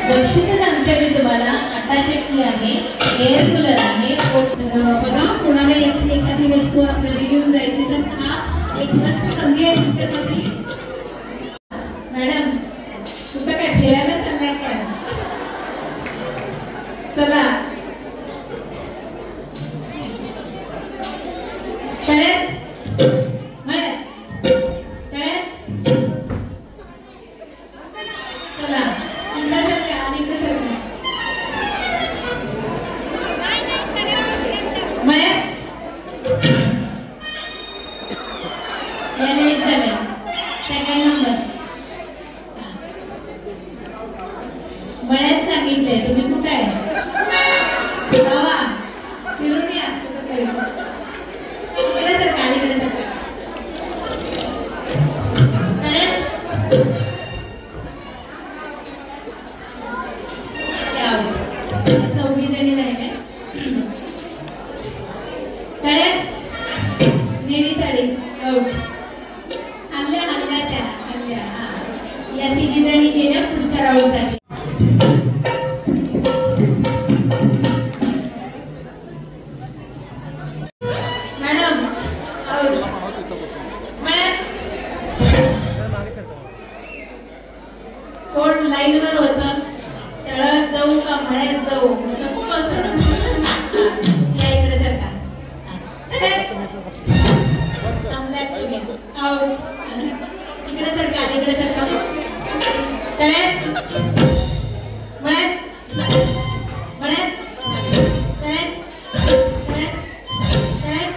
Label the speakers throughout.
Speaker 1: बक्षीस सांगते मी तुम्हाला. आटा चक्की आहे, एअर कूलर आहे. बघा कोणाला एखादी वस्तू घरी घेऊन जायची तर हा एक मस्त संधी आहे तुमच्यासाठी. मॅडम कुठं काय फिरायला चाललाय काय? चला कोण लाईनवर होतं तळात जाऊ का मळ्यात जाऊ असं खूप होतं. या इकडे सरका इकडे सरका इकडे सरका तळ्यात मळ्यात मळ्यात तळ्यात तळ्यात तळ्यात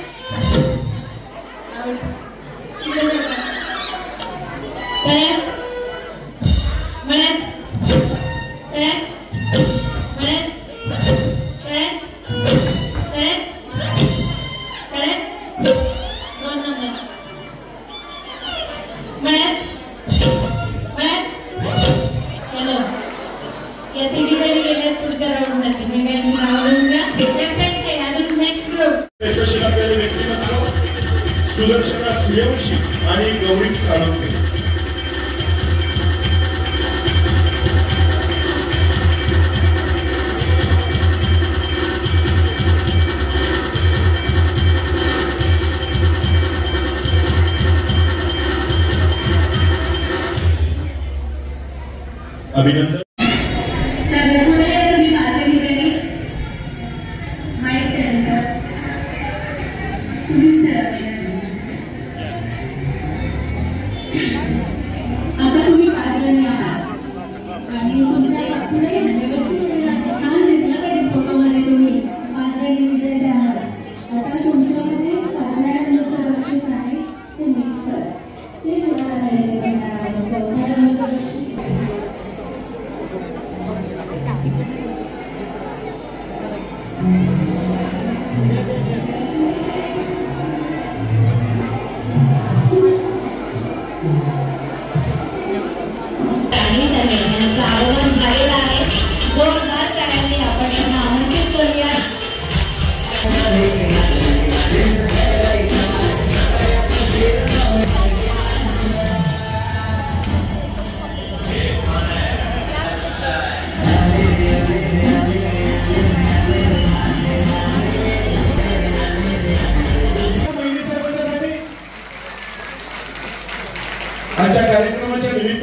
Speaker 1: इकडे सरका तळ्यात
Speaker 2: सुदर्शना सूर्यवंशी आणि गौरी साळुंखे. अभिनंदन.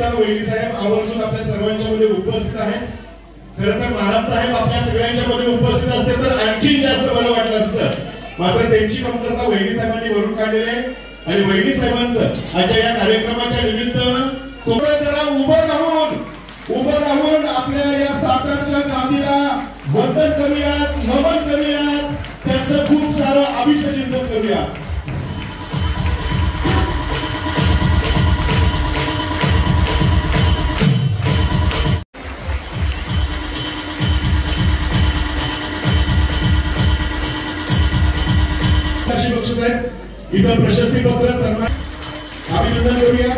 Speaker 2: मित्रांनो वहिनी साहेब आवर्जून आपल्या सर्वांच्या मध्ये उपस्थित आहेत. खरं तर महाराज साहेब आपल्या सगळ्यांच्या मध्ये उपस्थित असते तर आणखीन जास्त बरं वाटलं असतं. मात्र त्यांची कमतरता वहिनी साहेबांनी भरून काढलेली आहे आणि वहिनी साहेबांचं आजच्या या कार्यक्रमाच्या निमित्तानं तुम्ही जरा उभं राहून आपल्या या सातारच्या गादीला वंदन करूयात, नमन करूयात, त्यांचं खूप सारं अभिषेचिंतन करूयात. बक्षीस आहे इथं प्रशस्ती पत्र सन्मान अभिनंदन करूया.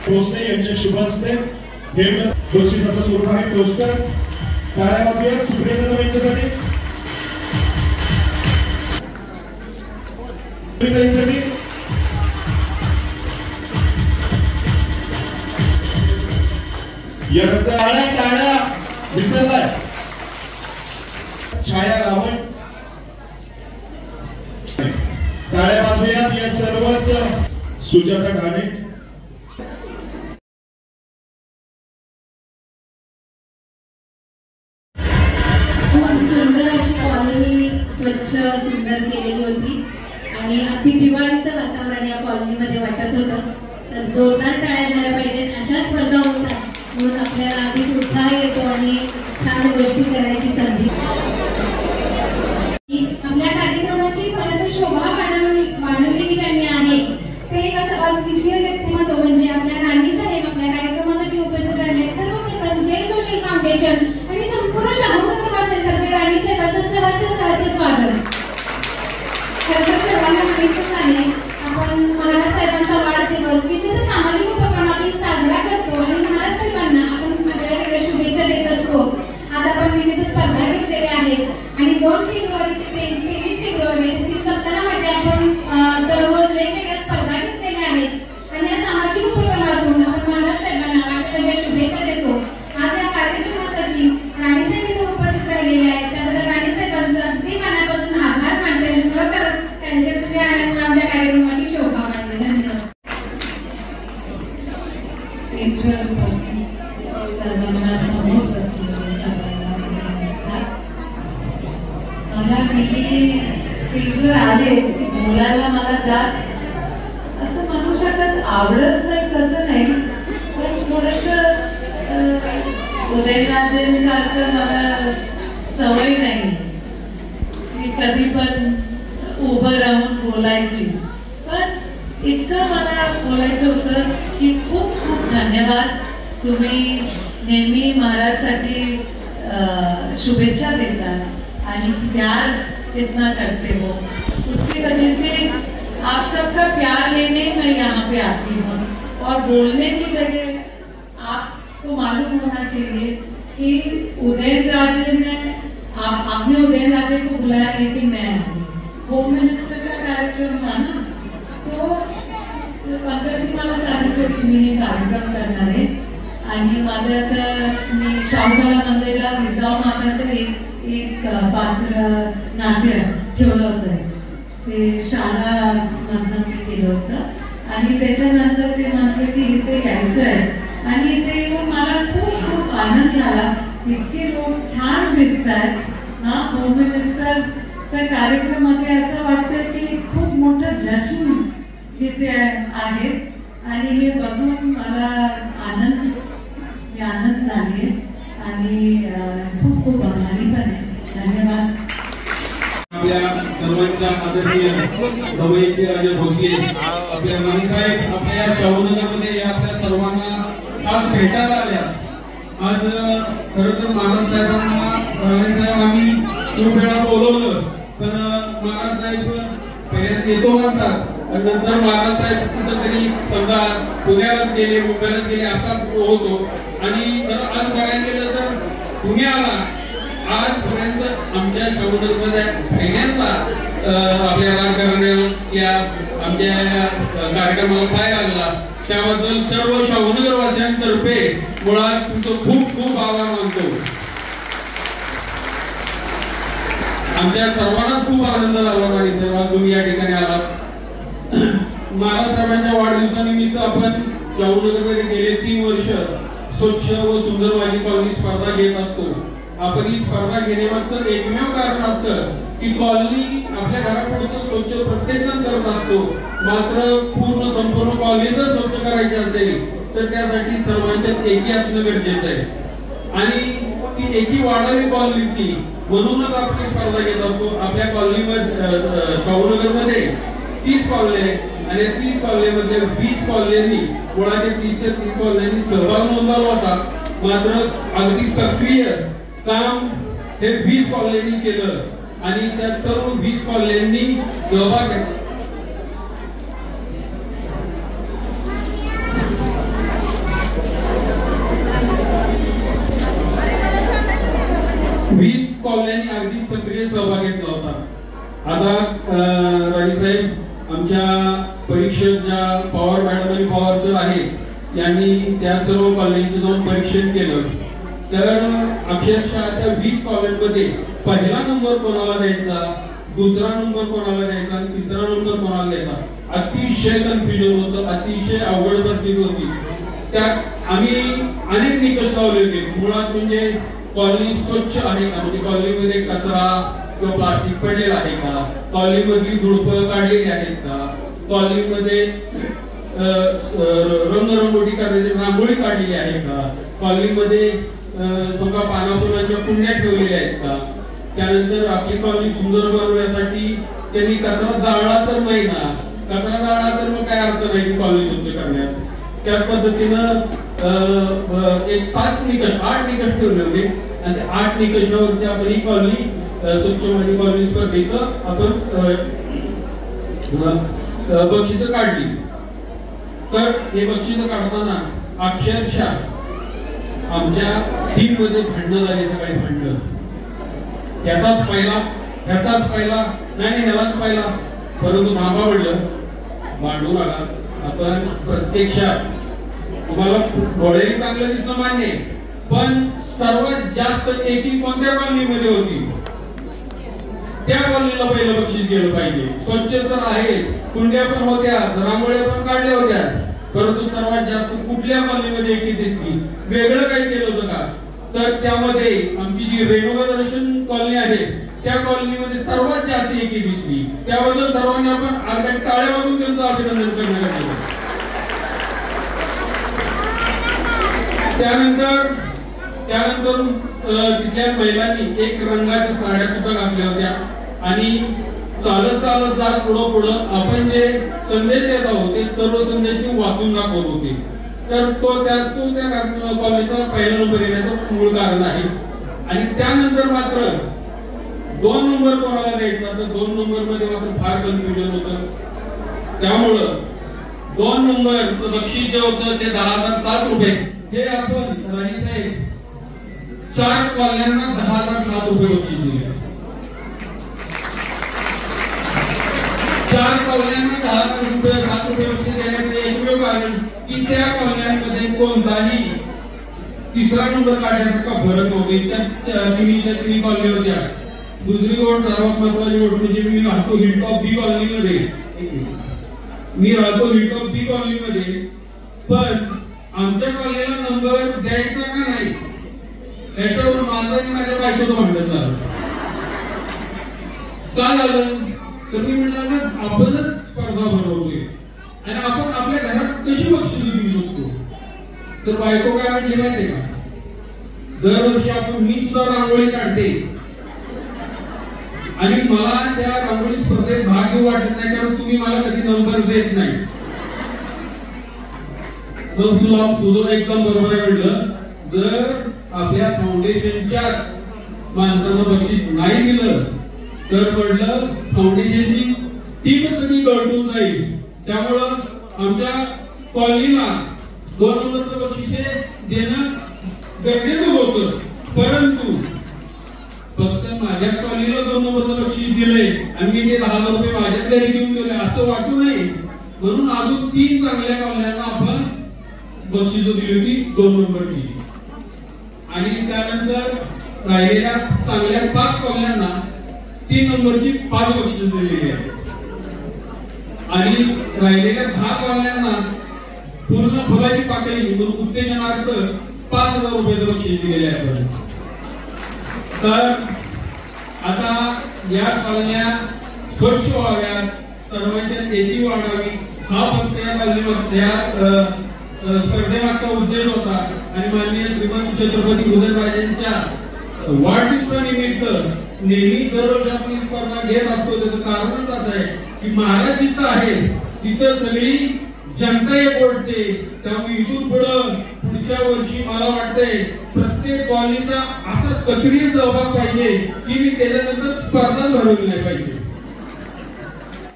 Speaker 2: भोसले यांच्या शुभ हस्ते हे बक्षिसाचं स्वरूप आहे पोस्टर. टाळ्या वाजवूया सुप्रिया यांच्यासाठी. यानंतर टाळ्या विसरलाय छाया रावण. टाळ्या वाजवूयात या सर्वच. सुजाता घाणे.
Speaker 1: खूप सुंदर अशी कॉलनी स्वच्छ सुंदर केलेली होती आणि अगदी दिवाळीचं वातावरण या कॉलनीमध्ये वाटत होतं. तर जोरदार टाळ्या झाल्या पाहिजेत. अशा स्पर्धा होतात म्हणून आपल्याला अधिक उत्साह येतो आणि छान गोष्टी करायची संधी.
Speaker 3: आपल्या कार्यक्रमाची खरं शोभा वाढवलेली ज्यांनी आहे ते एक असं अद्वितीय व्यक्तिमत्व म्हणजे आपल्या राणी साहेब. आपल्या कार्यक्रमासाठी उपस्थित झाले सर्वप्रथम जय सोशल फाउंडेशन आणि संपूर्ण शाहूनगरवासीयांतर्फे राणी साहेबांचं सहर्ष स्वागत. खरं सर्वांना माहितीच आहे आपण महाराज साहेबांचा वाढदिवस विविध सामाजिक उपक्रमातून साजरा करतो आणि महाराज साहेबांना आपण वेगवेगळ्या शुभेच्छा देत असतो. आज आपण विविध स्पर्धा घेतलेल्या आहेत आणि 2 फेब्रुवारी ते 23 फेब्रुवारी 3 सप्ताहामध्ये आपण दररोज वेगवेगळ्या स्पर्धा घेतलेल्या आहेत आणि या सामाजिक उपक्रमातून आपण महाराज साहेबांना वाढदिवसाच्या शुभेच्छा देतो. आज या कार्यक्रमासाठी राणी साहेब इथे उपस्थित राहिलेले आहेत त्याबद्दल राणी साहेबांचं अगदी मनापासून आभार मानते. खरोखर त्यांचे तुम्ही आल्यामुळे आमच्या कार्यक्रमाची शोभा वाढली. धन्यवाद.
Speaker 1: सर्वांना समोर मला किती स्टेजवर आले बोलायला मला जास्त असं म्हणू शकत आवडत नाही तसं नाही पण थोडंसं उदयनराजेंसारखं मला सवय नाही की कधी पण उभं राहून बोलायची. पण इतकं मला बोलायचं होतं की खूप खूप धन्यवाद. तुम्ही नेहमी महाराजसाठी शुभेच्छा देतात आणि प्यार इतना करते हो. उसकी वजह से आप सबका प्यार लेने मैं यहाँ पे आती हूँ और बोलने की जगह आपको मालूम होना चाहिए कि उदयनराजे में आपने उदयनराजे को बुलाया लेकिन मैं होम मिनिस्टर का कार्यक्रम था ना तो पंकजी मला सांगितलं की मी हे कार्यक्रम करणार आहे आणि माझ्या तर मी शाहूबाला मंदिरला जिजाऊ माताचं एक पात्र नाट्य ठेवलं होतं. ते शाळा मधनं मी केलं होतं आणि त्याच्यानंतर ते म्हटलं की इथे यायचं आहे आणि इथे येऊन मला खूप खूप आनंद झाला. इतके लोक छान दिसत आहेत. हा होम मिनिस्टरच्या कार्यक्रमामध्ये असं वाटतं की खूप मोठं जश्न इथे आहेत आणि हे बघून मला आनंद झाले आणि खूप खूप आभारी पण आहे. धन्यवाद.
Speaker 4: आपल्या सर्वांच्या आदरणीय रमेशराजे भोसले आपल्या राणी साहेब आपल्या शाहूनगरमध्ये या आपल्या सर्वांना आज भेटायला आल्या. आज खरं तर महाराज साहेबांना राणी साहेब आम्ही खूप वेळा बोलवलं पण महाराज साहेब पहिल्यांदा येतो म्हणतात आणि नंतर महाराज साहेब कुठंतरी समजा पुण्यालाच गेले मुंबईलाच गेले असा होतो आणि जर आज बघायला गेलं तर तुम्ही आला आजपर्यंत आमच्या शाहूनगरमध्ये पहिल्यांदा आपल्या राजकारण्या या आमच्या कार्यक्रमाला पाय लागला त्याबद्दल सर्व शाहूनगरवासियांतर्फे मुळात तुमचं खूप खूप आभार मानतो. आमच्या सर्वांनाच खूप आनंद झाला आणि सर्वात तुम्ही या ठिकाणी आलात. महाराज साहेबांच्या वाढदिवसानिमित्त आपण शाहूनगरमध्ये गेले 3 वर्ष स्वच्छ व सुंदर माझी कॉलनी स्पर्धा घेत असतो. आपण ही स्पर्धा घेण्यामागचं एकमेव कारण असतं की कॉलनी आपल्या घरापुढचं स्वच्छ प्रत्येक जण करत असतो, मात्र संपूर्ण कॉलनी जर स्वच्छ करायची असेल तर त्यासाठी सर्वांच्यात एकी असणं गरजेचं आहे आणि ती एकी वाढावी कॉलनीतली, म्हणूनच आपण स्पर्धा घेत असतो. आपल्या कॉलनीमध्ये शाहूनगरमध्ये 30 कॉलनी आहेत आणि 30 कॉलनीमध्ये 20 कॉलनींनी मुळात 30 ते 30 कॉलनींनी सहभाग नोंदवला होता, मात्र अगदी सक्रिय काम हे 20 कॉलनींनी केलं आणि त्या सर्व 20 कॉलनींनी सहभाग घेतला. कॉलनी अगदी सक्रिय सहभाग घेतला होता. आता राणी साहेब आमच्या परीक्षक ज्या पवार मॅडम आणि पवार सर आहेत यांनी त्या सर्व कॉलनीचे जाऊन परीक्षण केलं, तर अक्षरशः त्या 20 कॉलनीमध्ये पहिला नंबर कोणाला द्यायचा, दुसरा नंबर कोणाला द्यायचा आणि तिसरा नंबर कोणाला द्यायचा अतिशय कन्फ्युजन होतं, अतिशय अवघड पद्धती होती. त्यात आम्ही अनेक निकष लावले होते. मुळात म्हणजे कॉलनी स्वच्छ आहे का, म्हणजे कॉलनीमध्ये कचरा किंवा प्लास्टिक पडलेला आहे का, कॉलनीमधली झुडपं काढलेली आहेत का, कॉलनीमध्ये रंगरंगोटी करण्याची रांगोळी काढलेली आहे का, कॉलनीमध्ये समजा पानाफुलांच्या कुंड्या ठेवलेल्या आहेत का. त्यानंतर आपली कॉलनी सुंदर बनवण्यासाठी त्यांनी कचरा जाळला तर नाही ना, कचरा जाळला तर मग काय अर्थ नाही कॉलनी स्वच्छ करण्यात. त्या पद्धतीनं एक 8 निकष ठेवले होते आणि त्या 8 निकषावरती आपण ही कॉलनी स्वच्छ माझी कॉलनी स्पर्धेचं आपण बक्षिसं काढली. तर हे बक्षिसं काढताना अक्षरशः आमच्या टीम मध्ये भांडणं झाली, सकाळी भांडणं, याचाच पहिला नाही ह्यालाच पहिला, परंतु थांबा म्हणलं, भांडू नका. आपण प्रत्यक्षात तुम्हाला डोळ्याने चांगलं दिसणं मान्य आहे, पण सर्वात जास्त एकी कोणत्या कॉलनीमध्ये होती त्या कॉलनीला पहिलं बक्षीस गेलं पाहिजे. स्वच्छ तर आहे, कुंड्या पण होत्या, रांगोळ्या पण काढल्या होत्या, परंतु सर्वात जास्त कुठल्या कॉलनीमध्ये एकी दिसली, वेगळं काही केलं होतं का, तर त्यामध्ये आमची जी रेणुका दर्शन कॉलनी आहे त्या कॉलनीमध्ये सर्वात जास्त एकी दिसली. त्याबद्दल सर्वांनी आपण अगदी टाळ्या वाजवून त्यांचं अभिनंदन करण्यात. त्यानंतर तिथल्या महिलांनी एक रंगाच्या साड्या सुद्धा घातल्या होत्या आणि चालत जात पुढं आपण जे संदेश देत आहोत ते सर्व संदेश वाचून दाखवत होते. तर तो त्या कॉलनीचा पहिला नंबर येण्याचं मूळ कारण आहे. आणि त्यानंतर मात्र 2 नंबर कोणाला द्यायचा, तर 2 नंबर मध्ये मात्र फार कन्फ्युजन होतं. त्यामुळं 2 नंबरचं बक्षीस जे होतं ते 10,007 रुपये, हे आपण राणी साहेब 4 कॉलन्यांना 10,007 रुपये बक्षीस दिले. 4 कॉलन्यांना 10,007 रुपये बक्षीस देण्याचे एकमेव कारण की त्या कॉलन्यांमध्ये कोणताही तिसरा नंबर काढण्यासारखा फरक नव्हते. त्या तिन्ही कॉलनी होत्या. दुसरी गोष्ट, सर्वात महत्वाची गोष्ट म्हणजे मी राहतो हिलटॉप बी कॉलनीमध्ये, पण आमच्या कॉलनीला नंबर द्यायचा का नाही याच्यावर माझं आणि माझ्या बायकोचं भांडण झालं. का झालं तर मी म्हटलं आपणच स्पर्धा भरवतोय आणि आपण आपल्या घरात कशी बक्षीस देऊ शकतो. तर बायको काय म्हटली माहितीये का, दरवर्षी आपण मी सुद्धा रांगोळी काढते आणि मला त्या रांगोळी स्पर्धेत भाग घेऊ वाटत नाही कारण तुम्ही मला कधी नंबर देत नाही. तुझं एकदम बरोबर आहे म्हटलं. जर आपल्या फाउंडेशनच्याच माणसानं बक्षीस नाही दिलं तर म्हटलं फाउंडेशनची टीम सगळी गळून जाईल. त्यामुळं आमच्या कॉलनीला 2 नंबरचं बक्षीस देणं गरजेचं होतं, परंतु फक्त माझ्याच कॉलनीला 2 नंबरचं बक्षीस दिलंय आणि मी ते 10,000 रुपये माझ्याच घरी घेऊन गेले असं वाटू नये म्हणून अजून 3 चांगल्या कॉलन्यांना आपण बक्षीस दिली होती 2 नंबरची. आणि त्यानंतर राहिलेल्या चांगल्या 5 कॉलन्यांना 3 नंबरची 5 बक्षीस दिलेली आहे. आणि राहिलेल्या 10 कॉलन्यांना पूर्ण फुलाची पाकळी म्हणून उत्तेजनार्थ 5,000 रुपये बक्षीस दिलेले आहे. तर आता या कॉलन्या स्वच्छ व्हाव्यात, सर्वांच्या तेजी वाढावी हा फक्त या कॉलनीमध्ये स्पर्धेमागचा उद्देश होता. आणि माननीय श्रीमंत छत्रपती उदयनराजेंच्या वाढदिवसानिमित्त नेहमी दररोज आपण स्पर्धा घेत असतो. त्याचं कारणच असं आहे की महाराज जिथं आहे तिथं सगळी जनता एक ओढते. त्यामुळे इथून पुढच्या वर्षी मला वाटतंय प्रत्येक कॉलनीचा असा सक्रिय सहभाग पाहिजे की मी त्याच्यानंतर स्पर्धा भरवली नाही पाहिजे.